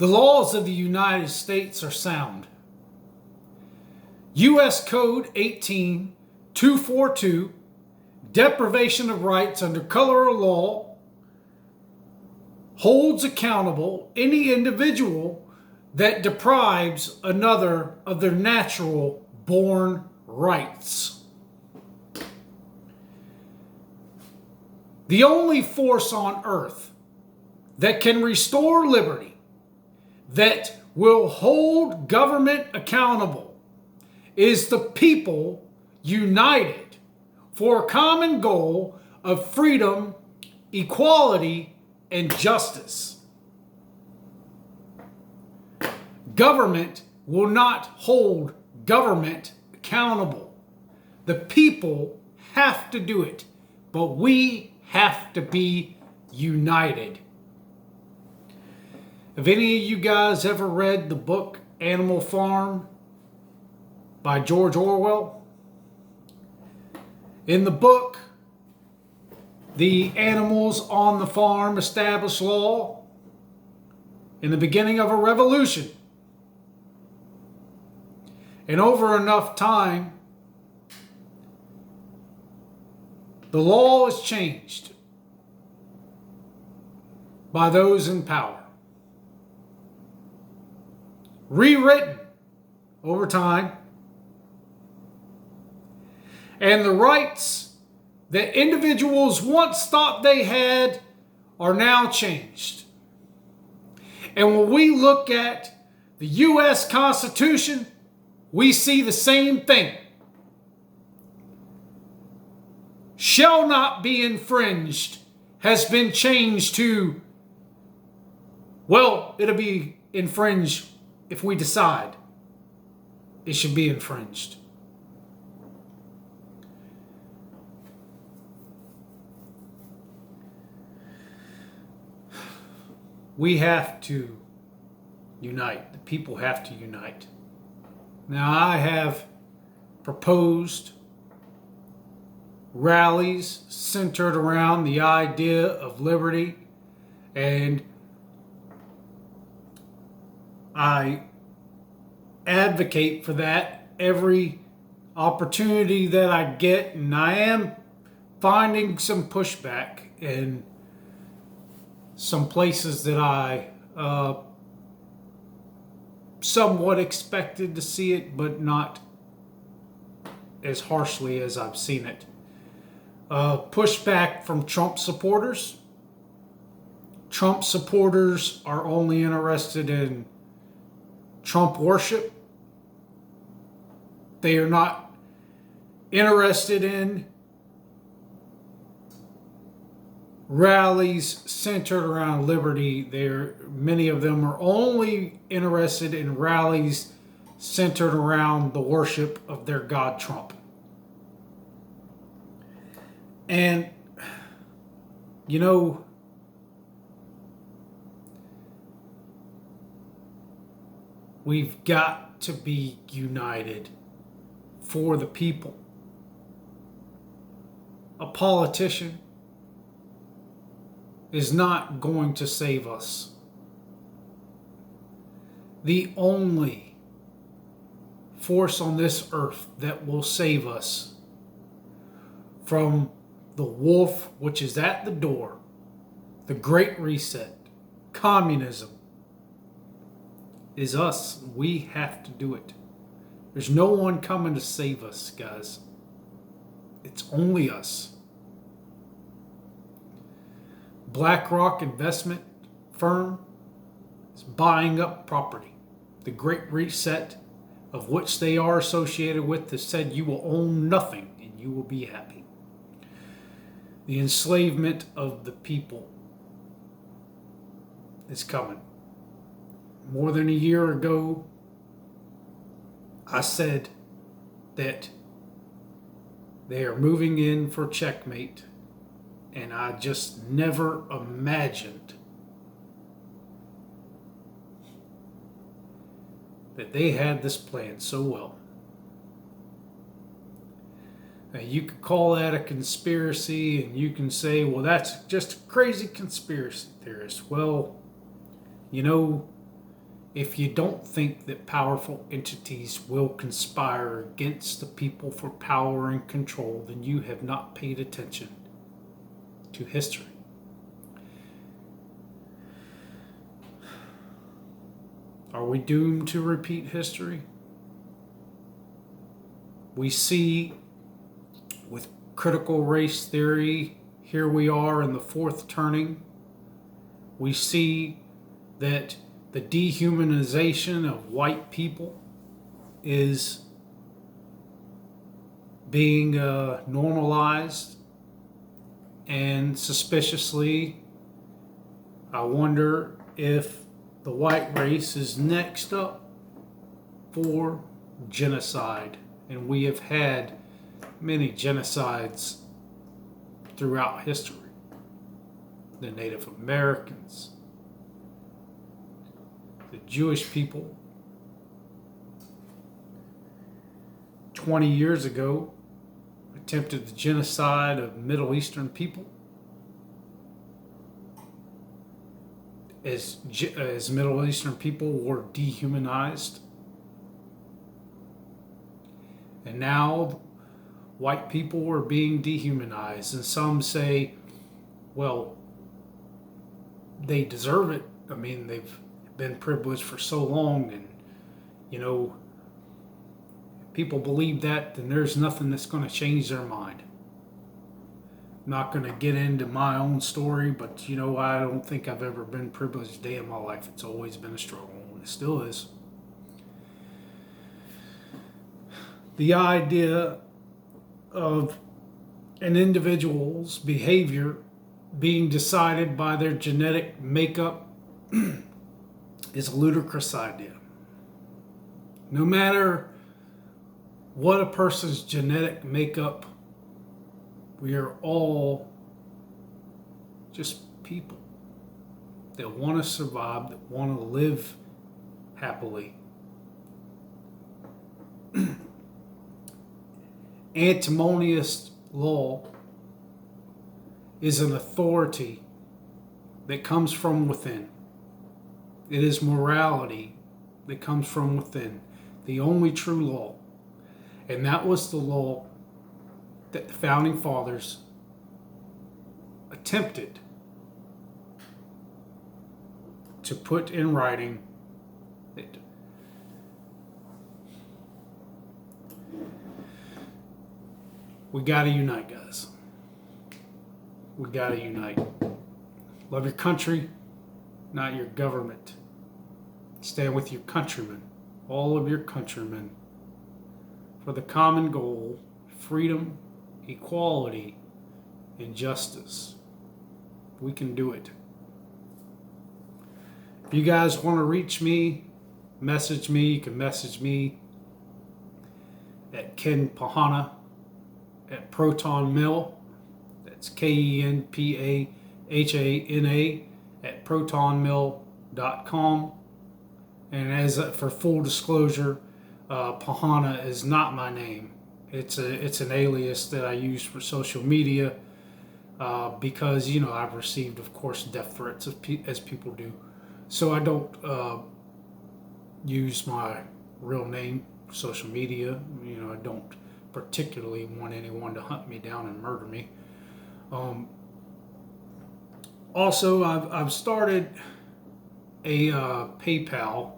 The laws of the United States are sound. U.S. Code 18242, deprivation of rights under color of law, holds accountable any individual that deprives another of their natural born rights. The only force on earth that can restore liberty, that will hold government accountable, is the people united for a common goal of freedom, equality, and justice. Government will not hold government accountable. The people have to do it, but we have to be united. Have any of you guys ever read the book Animal Farm by George Orwell? In the book, the animals on the farm establish law in the beginning of a revolution. And over enough time, the law is changed by those in power. Rewritten over time. And the rights that individuals once thought they had are now changed. And when we look at the U.S. Constitution, we see the same thing. Shall not be infringed has been changed to, well, it'll be infringed if we decide it should be infringed. We have to unite. The people have to unite. Now, I have proposed rallies centered around the idea of liberty, and I advocate for that every opportunity that I get, and I am finding some pushback in some places that I somewhat expected to see it, but not as harshly as I've seen it. Pushback from Trump supporters. Trump supporters are only interested in Trump worship. They are not interested in rallies centered around liberty. Many of them are only interested in rallies centered around the worship of their god Trump. And, you know, we've got to be united for the people. A politician is not going to save us. The only force on this earth that will save us from the wolf which is at the door, the Great Reset, communism, is us. We have to do it. There's no one coming to save us, guys. It's only us. BlackRock investment firm is buying up property. The Great Reset, of which they are associated with, has said you will own nothing and you will be happy. The enslavement of the people is coming. More than a year ago, I said that they are moving in for checkmate, and I just never imagined that they had this plan so well. Now, you could call that a conspiracy, and you can say, well, that's just a crazy conspiracy theorist. Well, you know, if you don't think that powerful entities will conspire against the people for power and control, then you have not paid attention to history. Are we doomed to repeat history? We see with critical race theory, here we are in the fourth turning. We see that the dehumanization of white people is being normalized, and suspiciously, I wonder if the white race is next up for genocide. And we have had many genocides throughout history. The Native Americans, the Jewish people. 20 years ago, attempted the genocide of Middle Eastern people. As Middle Eastern people were dehumanized. And now white people are being dehumanized. And some say, well, they deserve it. I mean, they've been privileged for so long, and, you know, if people believe that, then there's nothing that's going to change their mind. I'm not going to get into my own story, but, you know, I don't think I've ever been privileged a day in my life. It's always been a struggle, and it still is. The idea of an individual's behavior being decided by their genetic makeup is a ludicrous idea. No matter what a person's genetic makeup, we are all just people that want to survive, that want to live happily. Antinomian law is an authority that comes from within. It is morality that comes from within, the only true law. And that was the law that the Founding Fathers attempted to put in writing. That we got to unite, guys. We got to unite. Love your country, not your government. Stand with your countrymen, all of your countrymen, for the common goal, freedom, equality, and justice. We can do it. If you guys want to reach me, message me. You can message me at Ken Pahana at Proton Mill. That's KenPahana at protonmill.com. And as for full disclosure, Pahana is not my name. It's an alias that I use for social media because, you know, I've received, of course, death threats as people do. So I don't use my real name for social media. You know, I don't particularly want anyone to hunt me down and murder me. Also, I've started a PayPal.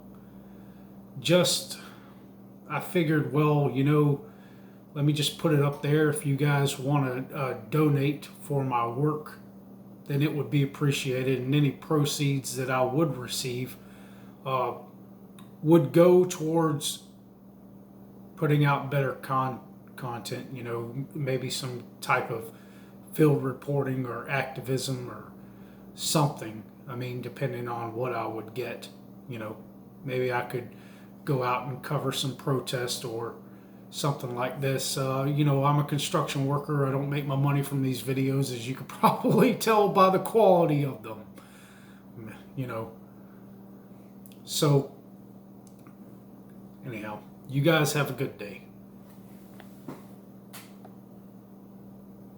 I figured, well, you know, let me just put it up there. If you guys want to donate for my work, then it would be appreciated. And any proceeds that I would receive would go towards putting out better content, you know, maybe some type of field reporting or activism or something. I mean, depending on what I would get, you know, maybe I could go out and cover some protest or something like this. You know, I'm a construction worker. I don't make my money from these videos, as you could probably tell by the quality of them, you know. So, anyhow, you guys have a good day.